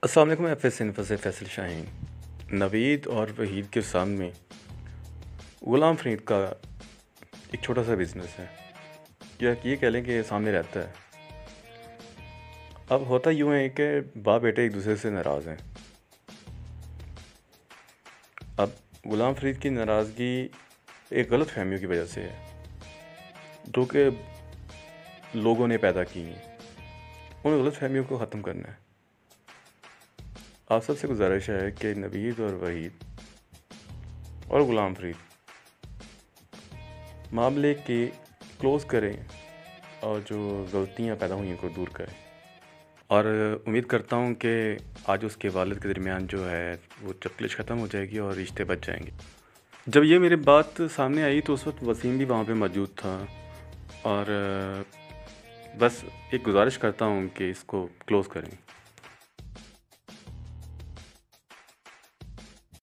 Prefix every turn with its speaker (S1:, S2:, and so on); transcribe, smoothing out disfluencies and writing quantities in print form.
S1: السلام علیکم، F S info سے فیصل شاہین۔ نوید اور وحید کے سامنے غلام فرید کا ایک چھوٹا سا بزنس ہے، یا یہ کہہ لیں کہ سامنے رہتا ہے۔ اب ہوتا یوں ہے کہ باپ بیٹے ایک دوسرے سے ناراض ہیں۔ اب غلام فرید کی ناراضگی ایک غلط فہمیوں کی وجہ سے ہے، جو کہ لوگوں نے پیدا کی ہیں۔ ان غلط فہمیوں کو ختم کرنا ہے۔ آپ سب سے گزارش ہے کہ نوید اور وحید اور غلام فرید معاملے کے کلوز کریں اور جو غلطیاں پیدا ہوئی ہیں کو دور کریں، اور امید کرتا ہوں کہ آج اس کے والد کے درمیان جو ہے وہ چکلش ختم ہو جائے گی اور رشتے بچ جائیں گے۔ جب یہ میری بات سامنے آئی تو اس وقت وسیم بھی وہاں پہ موجود تھا، اور بس ایک گزارش کرتا ہوں کہ اس کو کلوز کریں۔